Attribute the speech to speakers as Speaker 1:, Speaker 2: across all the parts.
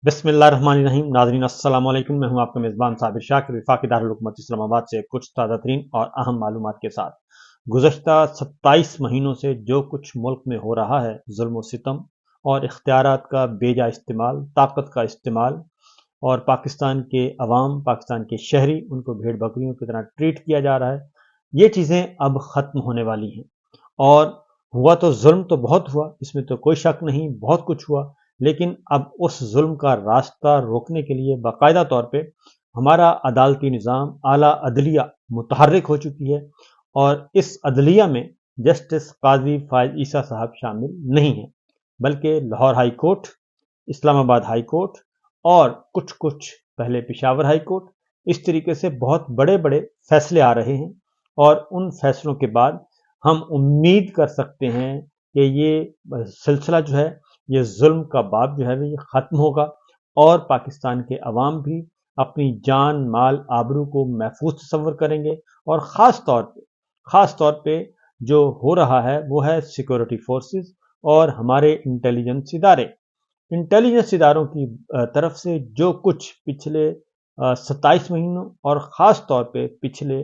Speaker 1: बिस्मिल्लाहिर्रहमानिर्रहीम। नाज़रीन अस्सलाम वालेकुम। मैं हूं आपका मेज़बान साबिर शाकिर, वफाकी दारुल हुकूमत इस्लामाबाद से कुछ ताज़ा तरीन और अहम मालूमात के साथ। गुज़श्ता 27 महीनों से जो कुछ मुल्क में हो रहा है, जुल्म व सितम और इख्तियारात का बेजा इस्तेमाल, ताकत का इस्तेमाल, और पाकिस्तान के अवाम, पाकिस्तान के शहरी, उनको भेड़ बकरियों की तरह ट्रीट किया जा रहा है, ये चीज़ें अब ख़त्म होने वाली हैं। और हुआ तो जुल्म तो बहुत हुआ, इसमें तो कोई शक नहीं, बहुत कुछ हुआ, लेकिन अब उस जुल्म का रास्ता रोकने के लिए बाकायदा तौर पे हमारा अदालती निज़ाम, आला अदलिया मुतहर्रिक हो चुकी है। और इस अदलिया में जस्टिस काजी फायद ईसा साहब शामिल नहीं हैं, बल्कि Lahore high court, Islamabad high court और कुछ कुछ पहले पेशावर हाई कोर्ट, इस तरीके से बहुत बड़े बड़े फैसले आ रहे हैं। और उन फैसलों के बाद हम उम्मीद कर सकते हैं कि ये सिलसिला जो है, ये जुल्म का बाब जो है ये ख़त्म होगा और पाकिस्तान के अवाम भी अपनी जान माल आबरू को महफूज तस्वर करेंगे। और ख़ास तौर पे जो हो रहा है वो है सिक्योरिटी फोर्सेस और हमारे इंटेलिजेंस इदारों की तरफ से जो कुछ पिछले 27 महीनों और ख़ास तौर पे पिछले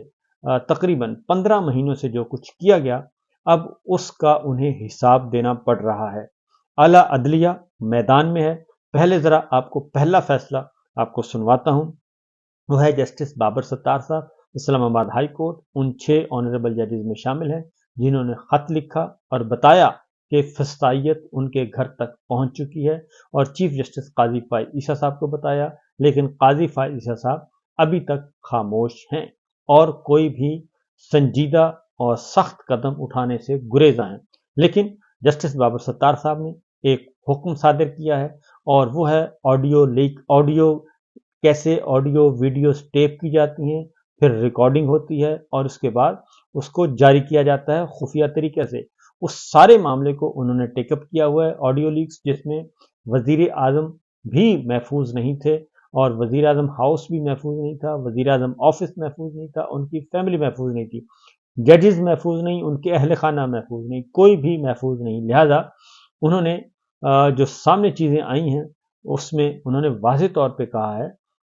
Speaker 1: तकरीबन 15 महीनों से जो कुछ किया गया, अब उसका उन्हें हिसाब देना पड़ रहा है। आला अदलिया मैदान में है। पहले ज़रा आपको पहला फैसला आपको सुनवाता हूँ। वो है जस्टिस बाबर सत्तार साहब, इस्लामाबाद हाई कोर्ट, उन 6 ऑनरेबल जजेस में शामिल हैं जिन्होंने ख़त लिखा और बताया कि फस्तायत उनके घर तक पहुंच चुकी है। और चीफ जस्टिस काजी फायद ईसा साहब को बताया, लेकिन काजी फायद ईसा साहब अभी तक खामोश हैं और कोई भी संजीदा और सख्त कदम उठाने से गुरेजा हैं। लेकिन जस्टिस बाबर सत्तार साहब ने एक हुक्म सादिर किया है, और वो है ऑडियो लीक, ऑडियो कैसे ऑडियो वीडियो टेप की जाती हैं, फिर रिकॉर्डिंग होती है और उसके बाद उसको जारी किया जाता है खुफिया तरीके से। उस सारे मामले को उन्होंने टेकअप किया हुआ है, ऑडियो लीक्स, जिसमें वजीर आजम भी महफूज नहीं थे और वजीर आजम हाउस भी महफूज नहीं था, वजीर आजम ऑफिस महफूज नहीं था, उनकी फैमिली महफूज नहीं थी, जजेस महफूज नहीं, उनके अहल खाना महफूज नहीं, कोई भी महफूज नहीं। लिहाजा उन्होंने जो सामने चीज़ें आई हैं उसमें उन्होंने वाज़ेह तौर पे कहा है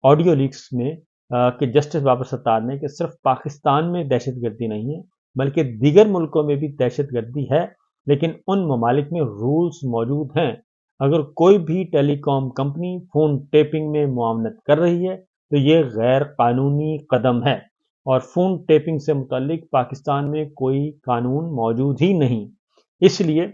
Speaker 1: ऑडियो लीक्स में कि जस्टिस बाबर सत्तार ने, कि सिर्फ पाकिस्तान में दहशतगर्दी नहीं है बल्कि दीगर मुल्कों में भी दहशतगर्दी है, लेकिन उन ममालिक में रूल्स मौजूद हैं। अगर कोई भी टेलीकॉम कंपनी फ़ोन टेपिंग में मुआवनत कर रही है तो ये गैर कानूनी कदम है, और फ़ोन टेपिंग से मुतल्लिक पाकिस्तान में कोई कानून मौजूद ही नहीं। इसलिए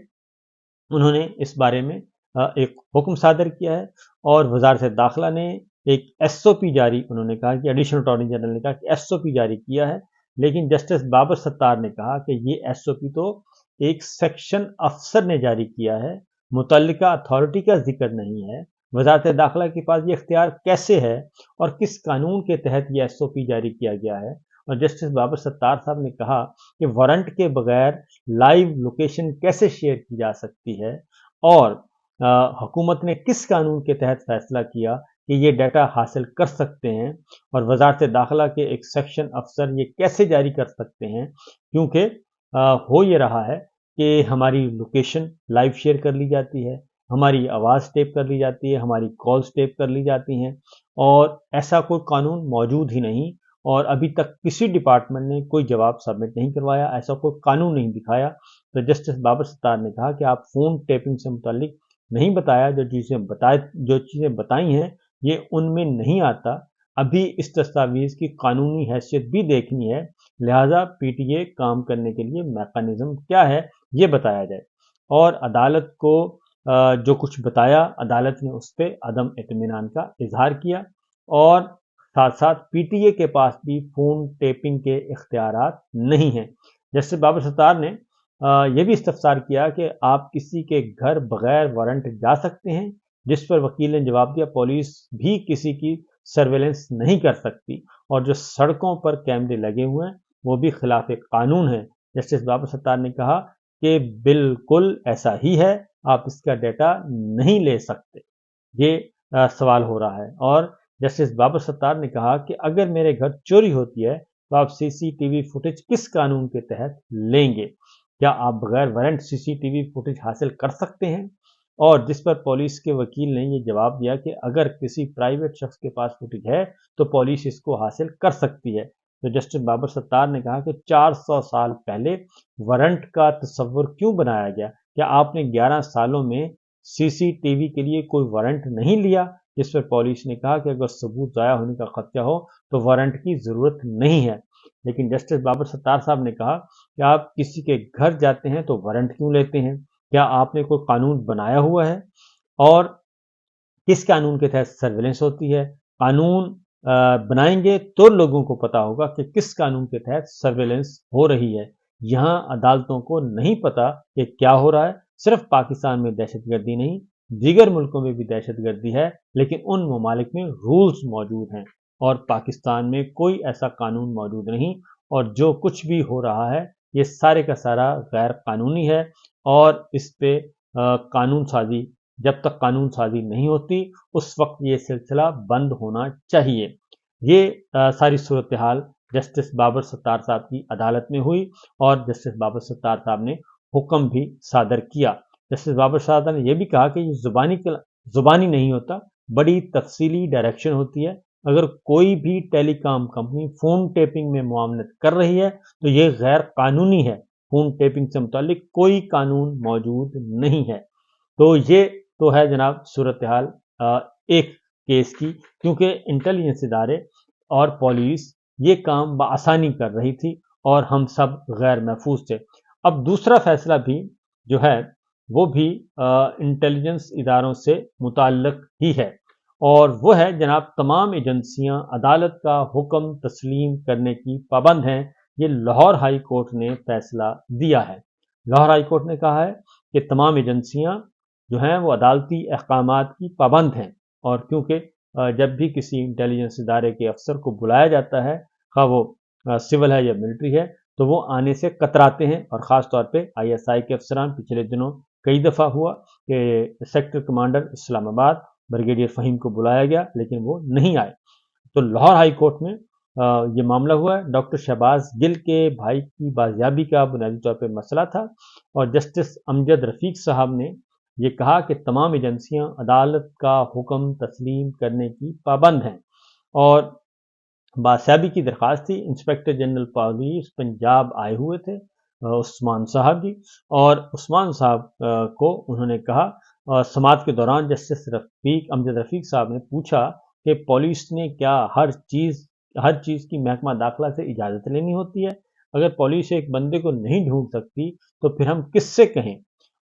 Speaker 1: उन्होंने इस बारे में एक हुक्म सादर किया है। और वजारत दाखिला ने एक एसओपी जारी, उन्होंने कहा कि एडिशनल अटॉर्नी जनरल ने कहा कि एसओपी जारी किया है, लेकिन जस्टिस बाबर सत्तार ने कहा कि ये एसओपी तो एक सेक्शन अफसर ने जारी किया है, मुतल्लिका अथॉरिटी का जिक्र नहीं है। वजारत दाखिला के पास ये इख्तियार कैसे है और किस कानून के तहत ये एसओपी जारी किया गया है। और जस्टिस बाबर सत्तार साहब ने कहा कि वारंट के बगैर लाइव लोकेशन कैसे शेयर की जा सकती है, और हुकूमत ने किस कानून के तहत फैसला किया कि ये डाटा हासिल कर सकते हैं, और वजारत दाखिला के एक सेक्शन अफसर ये कैसे जारी कर सकते हैं, क्योंकि हो ये रहा है कि हमारी लोकेशन लाइव शेयर कर ली जाती है, हमारी आवाज़ टेप कर ली जाती है, हमारी कॉल्स टेप कर ली जाती हैं, और ऐसा कोई कानून मौजूद ही नहीं। और अभी तक किसी डिपार्टमेंट ने कोई जवाब सबमिट नहीं करवाया, ऐसा कोई कानून नहीं दिखाया। तो जस्टिस बाबर सत्तार ने कहा कि आप फ़ोन टेपिंग से मुतल्लिक नहीं बताया, जो चीज़ें बताई हैं ये उनमें नहीं आता। अभी इस दस्तावेज़ की कानूनी हैसियत भी देखनी है, लिहाजा पीटीए काम करने के लिए मैकेनिज्म क्या है ये बताया जाए। और अदालत को जो कुछ बताया, अदालत ने उस पर अदम इत्मीनान का इजहार किया। और साथ साथ पीटीए के पास भी फ़ोन टेपिंग के इख्तियारात नहीं हैं। जस्टिस बाबर सत्तार ने यह भी इस्तफसार किया कि आप किसी के घर बगैर वारंट जा सकते हैं, जिस पर वकील ने जवाब दिया पुलिस भी किसी की सर्वेलेंस नहीं कर सकती, और जो सड़कों पर कैमरे लगे हुए हैं वो भी खिलाफ कानून है। जस्टिस बाबर सत्तार ने कहा कि बिल्कुल ऐसा ही है, आप इसका डाटा नहीं ले सकते। ये सवाल हो रहा है। और जस्टिस बाबर सत्तार ने कहा कि अगर मेरे घर चोरी होती है तो आप सीसीटीवी फुटेज किस कानून के तहत लेंगे? क्या आप बगैर वारंट सीसीटीवी फुटेज हासिल कर सकते हैं? اور جس پر پولیس کے وکیل نے یہ جواب دیا کہ اگر کسی پرائیویٹ شخص کے پاس فوٹیج ہے تو پولیس اس کو حاصل کر سکتی ہے۔ تو جسٹس بابر ستار نے کہا کہ 400 سال پہلے وارنٹ کا تصور کیوں بنایا گیا؟ کیا آپ نے 11 سالوں میں سی سی ٹی وی کے لیے کوئی وارنٹ نہیں لیا؟ جس پر پولیس نے کہا کہ اگر ثبوت ضائع ہونے کا خدشہ ہو تو وارنٹ کی ضرورت نہیں ہے۔ لیکن جسٹس بابر ستار صاحب نے کہا کہ آپ کسی کے گھر جاتے ہیں تو وارنٹ کیوں لیتے ہیں؟ کیا آپ نے کوئی قانون بنایا ہوا ہے؟ اور کس قانون کے تحت سرویلنس ہوتی ہے؟ قانون بنائیں گے تو لوگوں کو پتا ہوگا کہ کس قانون کے تحت سرویلنس ہو رہی ہے۔ یہاں عدالتوں کو نہیں پتا کہ کیا ہو رہا ہے۔ صرف پاکستان میں دہشت گردی نہیں، دیگر ملکوں میں بھی دہشت گردی ہے، لیکن ان ممالک میں رولز موجود ہیں اور پاکستان میں کوئی ایسا قانون موجود نہیں، اور جو کچھ بھی ہو رہا ہے یہ سارے کا سارا غیر قانونی ہے، اور اس پہ قانون سازی، جب تک قانون سازی نہیں ہوتی اس وقت یہ سلسلہ بند ہونا چاہیے۔ یہ ساری صورتحال جسٹس بابر ستار صاحب کی عدالت میں ہوئی اور جسٹس بابر ستار صاحب نے حکم بھی صادر کیا۔ جسٹس بابر ستار نے یہ بھی کہا کہ یہ زبانی نہیں ہوتا، بڑی تفصیلی ڈائریکشن ہوتی ہے۔ اگر کوئی بھی ٹیلی کام کمپنی فون ٹیپنگ میں معاونت کر رہی ہے تو یہ غیر قانونی ہے۔ فون ٹیپنگ سے متعلق کوئی قانون موجود نہیں ہے۔ تو یہ تو ہے جناب صورتحال ایک کیس کی، کیونکہ انٹیلیجنس ادارے اور پولیس یہ کام بآسانی کر رہی تھی اور ہم سب غیر محفوظ تھے۔ اب دوسرا فیصلہ بھی جو ہے وہ بھی انٹیلیجنس اداروں سے متعلق ہی ہے، اور وہ ہے جناب تمام ایجنسیاں عدالت کا حکم تسلیم کرنے کی پابند ہیں۔ یہ لاہور ہائی کورٹ نے فیصلہ دیا ہے۔ لاہور ہائی کورٹ نے کہا ہے کہ تمام ایجنسیاں جو ہیں وہ عدالتی احکامات کی پابند ہیں، اور کیونکہ جب بھی کسی انٹیلیجنس ادارے کے افسر کو بلایا جاتا ہے، خواہ وہ سول ہے یا ملٹری ہے، تو وہ آنے سے کتراتے ہیں، اور خاص طور پہ آئی ایس آئی کے افسران پچھلے دنوں کئی دفعہ ہوا کہ سیکٹر کمانڈر اسلام آباد بریگیڈیئر فہیم کو بلایا گیا لیکن وہ نہیں آئے۔ تو لاہور ہائی کورٹ میں یہ معاملہ ہوا ہے۔ ڈاکٹر شہباز گل کے بھائی کی بازیابی کا بنیادی طور پہ مسئلہ تھا، اور جسٹس امجد رفیق صاحب نے یہ کہا کہ تمام ایجنسیاں عدالت کا حکم تسلیم کرنے کی پابند ہیں، اور بازیابی کی درخواست تھی۔ انسپیکٹر جنرل پولیس پنجاب آئے ہوئے تھے عثمان صاحب جی، اور عثمان صاحب کو انہوں نے کہا، سماعت کے دوران جسٹس امجد رفیق صاحب نے پوچھا کہ پولیس نے کیا ہر چیز کی محکمہ داخلہ سے اجازت لینی ہوتی ہے؟ اگر پولیس ایک بندے کو نہیں ڈھونڈ سکتی تو پھر ہم کس سے کہیں؟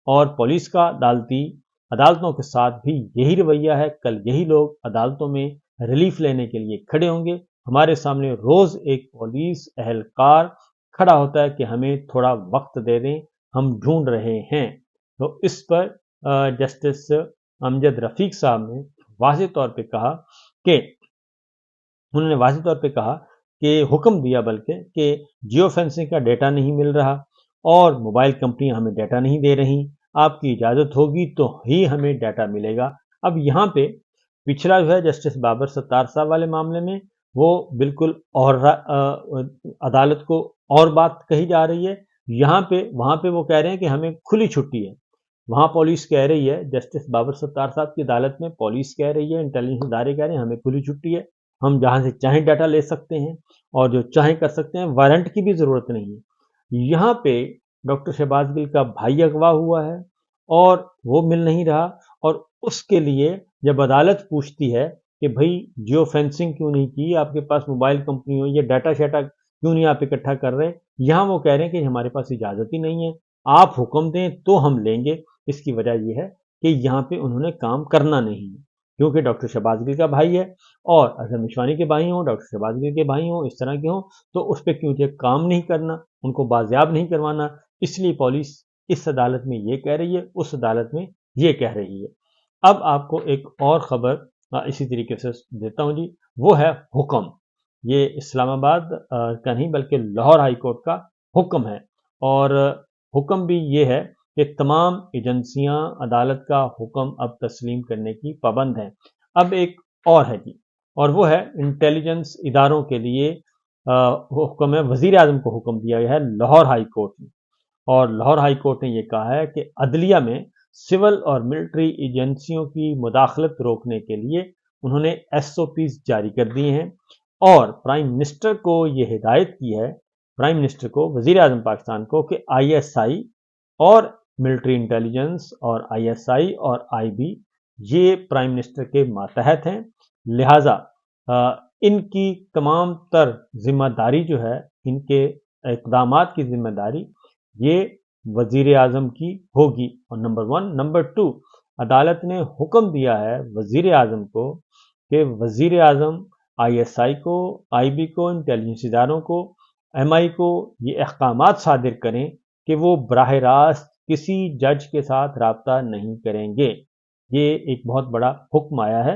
Speaker 1: اور پولیس کا عدالتوں کے ساتھ بھی یہی رویہ ہے۔ کل یہی لوگ عدالتوں میں ریلیف لینے کے لیے کھڑے ہوں گے۔ ہمارے سامنے روز ایک پولیس اہلکار کھڑا ہوتا ہے کہ ہمیں تھوڑا وقت دے دیں، ہم ڈھونڈ رہے ہیں۔ تو اس پر جسٹس امجد رفیق صاحب نے واضح طور پہ کہا کہ حکم دیا بلکہ کہ جیو فینسنگ کا ڈیٹا نہیں مل رہا اور موبائل کمپنیاں ہمیں ڈیٹا نہیں دے رہی، آپ کی اجازت ہوگی تو ہی ہمیں ڈیٹا ملے گا۔ اب یہاں پہ پچھلا جو ہے جسٹس بابر ستار صاحب والے معاملے میں وہ بالکل اور عدالت کو اور بات کہی جا رہی ہے، وہاں پہ وہ کہہ رہے ہیں کہ ہمیں کھلی چھٹی ہے۔ وہاں پولیس کہہ رہی ہے، جسٹس بابر ستار صاحب کی عدالت میں پولیس کہہ رہی ہے، انٹیلیجنس ادارے کہہ رہے ہیں ہمیں کھلی چھٹی ہے، ہم جہاں سے چاہیں ڈیٹا لے سکتے ہیں اور جو چاہیں کر سکتے ہیں، وارنٹ کی بھی ضرورت نہیں ہے۔ یہاں پہ ڈاکٹر شہباز گل کا بھائی اغوا ہوا ہے اور وہ مل نہیں رہا، اور اس کے لیے جب عدالت پوچھتی ہے کہ بھائی جیو فینسنگ کیوں نہیں کی، آپ کے پاس موبائل کمپنی ہو، یہ ڈیٹا شیٹا کیوں نہیں آپ اکٹھا کر رہے، یہاں وہ کہہ رہے ہیں کہ ہمارے پاس اجازت ہی نہیں ہے، آپ حکم دیں تو ہم لیں گے۔ اس کی وجہ یہ ہے کہ یہاں پہ انہوں نے کام کرنا نہیں ہے، کیونکہ ڈاکٹر شہباز گل کا بھائی ہے، اور اظہر مشوانی کے بھائی ہوں، ڈاکٹر شہباز گل کے بھائی ہوں، اس طرح کے ہوں، تو اس پہ کیوں کام نہیں کرنا، ان کو بازیاب نہیں کروانا۔ اس لیے پولیس اس عدالت میں یہ کہہ رہی ہے، اس عدالت میں یہ کہہ رہی ہے۔ اب آپ کو ایک اور خبر اسی طریقے سے دیتا ہوں جی، وہ ہے حکم۔ یہ اسلام آباد کا نہیں بلکہ لاہور ہائی کورٹ کا حکم ہے، اور حکم بھی یہ ہے کہ تمام ایجنسیاں عدالت کا حکم اب تسلیم کرنے کی پابند ہیں۔ اب ایک اور ہے جی، اور وہ ہے انٹیلیجنس اداروں کے لیے حکم ہے، وزیر اعظم کو حکم دیا گیا ہے لاہور ہائی کورٹ میں، اور لاہور ہائی کورٹ نے یہ کہا ہے کہ عدلیہ میں सिविल और मिलिट्री एजेंसियों की मुदाखलत रोकने के लिए उन्होंने एसओपीज जारी कर दिए हैं और प्राइम मिनिस्टर को ये हिदायत की है, प्राइम मिनिस्टर को, वजीर आजम पाकिस्तान को, कि आईएसआई और मिलिट्री इंटेलिजेंस और आईएसआई और आईबी ये प्राइम मिनिस्टर के मातहत हैं, लिहाजा इनकी तमाम तर जिम्मेदारी जो है, इनके इक़दामात की जिम्मेदारी ये वजीर आजम की होगी। और नंबर 1, नंबर 2, अदालत ने हुक्म दिया है वजीर आजम को कि वजीर आजम आईएसआई को, आईबी को, इंटेलिजेंस इदारों को, एमआई को ये अहकामात सादिर करें कि वो बराह रास्त किसी जज के साथ राब्ता नहीं करेंगे। ये एक बहुत बड़ा हुक्म आया है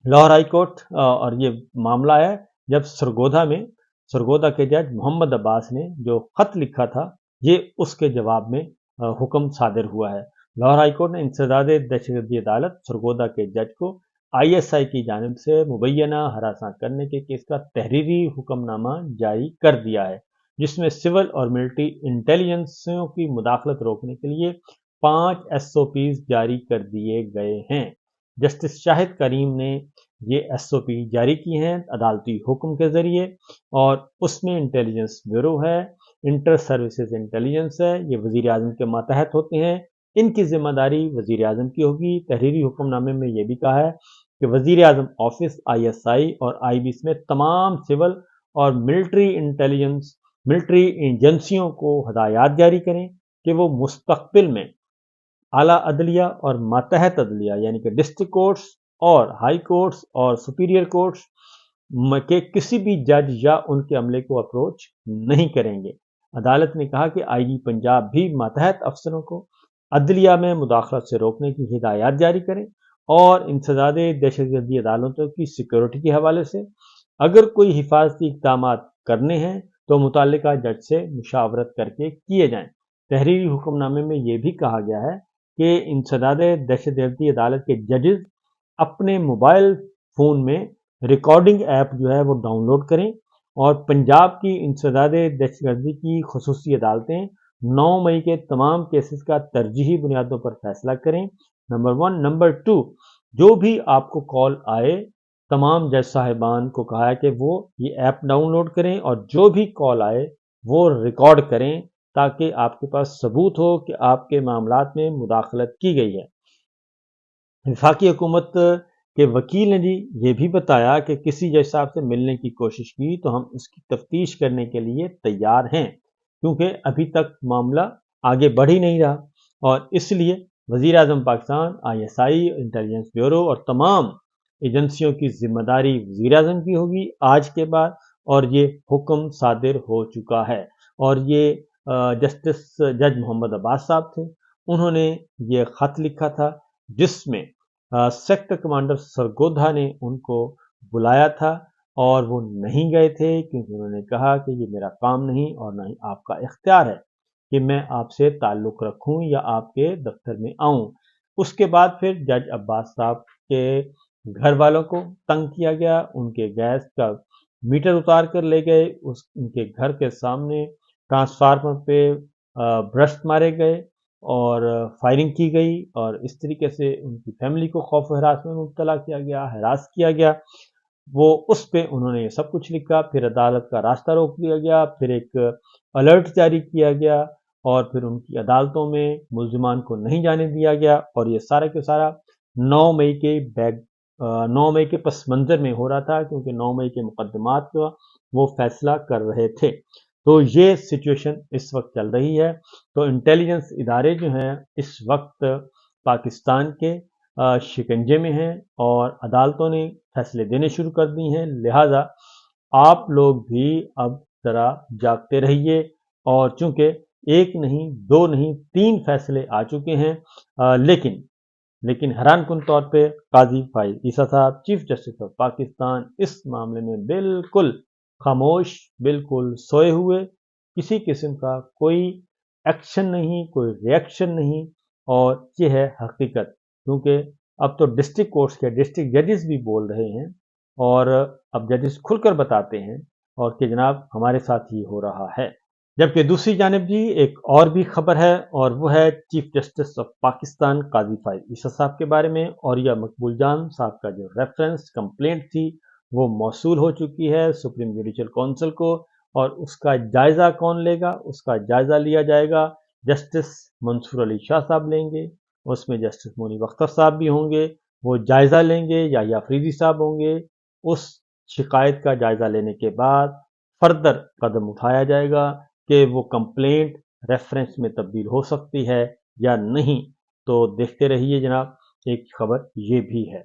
Speaker 1: लाहौर हाई कोर्ट, और ये मामला है जब सरगोदा के जज मोहम्मद अब्बास ने जो खत लिखा था, ये उसके जवाब में हुक्म सादिर हुआ है। लाहौर हाई कोर्ट ने इंसदाद दहशतगर्दी अदालत सरगोदा के जज को आईएसआई की जानिब से मुबैना हरासा करने के केस का तहरीरी हुक्मनामा जारी कर दिया है, जिसमें सिविल और मिलिट्री इंटेलिजेंसियों की मुदाखलत रोकने के लिए 5 एसओपीज जारी कर दिए गए हैं। जस्टिस शाहिद करीम ने ये एसओपी जारी की हैं अदालती हुक्म के जरिए, और उसमें इंटेलिजेंस ब्यूरो है, इंटर सर्विसेज इंटेलिजेंस है, ये वजीर आजम के मातहत होते हैं, इनकी जिम्मेदारी वजीर आजम की होगी। तहरीरी हुक्मनामे में यह भी कहा है कि वजीर आजम ऑफिस, आईएसआई और आईबी में तमाम सिविल और मिलिट्री इंटेलिजेंस, मिलिट्री एजेंसियों को हदायत जारी करें कि वो मुस्तकबिल में आला अदलिया और मातहत अदलिया यानी कि डिस्ट्रिक्ट कोर्ट्स और हाई कोर्ट्स और सुपीरियर कोर्ट्स के किसी भी जज या उनके अमले को अप्रोच नहीं करेंगे। अदालत ने कहा कि आईजी पंजाब भी मातहत अफसरों को अदलिया में मुदाखलत से रोकने की हिदायत जारी करें और इंसदाद दहशतगर्दी अदालतों की सिक्योरिटी के हवाले से अगर कोई हिफाजती इक़दाम करने हैं तो मुतल्लिका जज से मुशावरत करके किए जाएं। तहरीरी हुक्मनामे में यह भी कहा गया है कि इंसदाद दहशतगर्दी अदालत के जजेस अपने मोबाइल फ़ोन में रिकॉर्डिंग ऐप जो है वो डाउनलोड करें और पंजाब की इंसदाद दहशतगर्दी की खुसूसी अदालतें 9 मई के तमाम केसेस का तरजीही बुनियादों पर फैसला करें। नंबर 1, नंबर 2, जो भी आपको कॉल आए, तमाम जज साहिबान को कहा है कि वो ये ऐप डाउनलोड करें और जो भी कॉल आए वो रिकॉर्ड करें ताकि आपके पास सबूत हो कि आपके मामलात में मुदाखलत की गई है। वफाकी हुकूमत के वकील ने जी ये भी बताया कि किसी जज साहब से मिलने की कोशिश की तो हम उसकी तफ्तीश करने के लिए तैयार हैं, क्योंकि अभी तक मामला आगे बढ़ ही नहीं रहा और इसलिए वज़ीर आज़म पाकिस्तान, आईएसआई, इंटेलिजेंस ब्यूरो और तमाम एजेंसियों की जिम्मेदारी वज़ीर आज़म की होगी आज के बाद, और ये हुक्म सादिर हो चुका है। और ये जस्टिस जज मोहम्मद अब्बास साहब थे, उन्होंने ये ख़त लिखा था जिसमें सेक्टर कमांडर सरगोधा ने उनको बुलाया था और वो नहीं गए थे क्योंकि उन्होंने कहा कि ये मेरा काम नहीं और ना ही आपका इख्तियार है कि मैं आपसे ताल्लुक़ रखूं या आपके दफ्तर में आऊं। उसके बाद फिर जज अब्बास साहब के घर वालों को तंग किया गया, उनके गैस का मीटर उतार कर ले गए, उनके घर के सामने ट्रांसफार्मर पे ब्रश मारे गए और फायरिंग की गई और इस तरीके से उनकी फैमिली को खौफ हरास में मुब्तला किया गया, हरास किया गया। वो उस पे उन्होंने ये सब कुछ लिखा, फिर अदालत का रास्ता रोक दिया गया, फिर एक अलर्ट जारी किया गया और फिर उनकी अदालतों में मुल्ज़िमान को नहीं जाने दिया गया और ये सारा के सारा 9 मई के 9 मई के पस मंज़र में हो रहा था क्योंकि 9 मई के मुकदमात का वो फैसला कर रहे थे। तो ये सिचुएशन इस वक्त चल रही है। तो इंटेलिजेंस इदारे जो हैं इस वक्त पाकिस्तान के शिकंजे में हैं और अदालतों ने फैसले देने शुरू कर दी हैं, लिहाजा आप लोग भी अब ज़रा जागते रहिए। और चूंकि एक नहीं, दो नहीं, 3 फैसले आ चुके हैं, लेकिन हैरानकुन तौर पे काजी फाइज ईसा साहब, चीफ जस्टिस ऑफ पाकिस्तान, इस मामले में बिल्कुल खामोश, बिल्कुल सोए हुए, किसी किस्म का कोई एक्शन नहीं, कोई रिएक्शन नहीं। और ये है हकीकत, क्योंकि अब तो डिस्ट्रिक्ट कोर्ट्स के डिस्ट्रिक्ट जजेस भी बोल रहे हैं और अब जजेस खुलकर बताते हैं और कि जनाब हमारे साथ ही हो रहा है। جبکہ دوسری جانب جی ایک اور بھی خبر ہے، اور وہ ہے چیف جسٹس آف پاکستان قاضی فائز عیسیٰ صاحب کے بارے میں، اور یا مقبول جان صاحب کا جو ریفرنس کمپلینٹ تھی وہ موصول ہو چکی ہے سپریم جوڈیشل کونسل کو، اور اس کا جائزہ کون لے گا؟ اس کا جائزہ لیا جائے گا جسٹس منصور علی شاہ صاحب لیں گے، اس میں جسٹس مونی اختر صاحب بھی ہوں گے، وہ جائزہ لیں گے، یا افریدی صاحب ہوں گے۔ اس شکایت کا جائزہ لینے کے بعد فردر قدم اٹھایا جائے گا کہ وہ کمپلینٹ ریفرنس میں تبدیل ہو سکتی ہے یا نہیں۔ تو دیکھتے رہیے جناب، ایک خبر یہ بھی ہے۔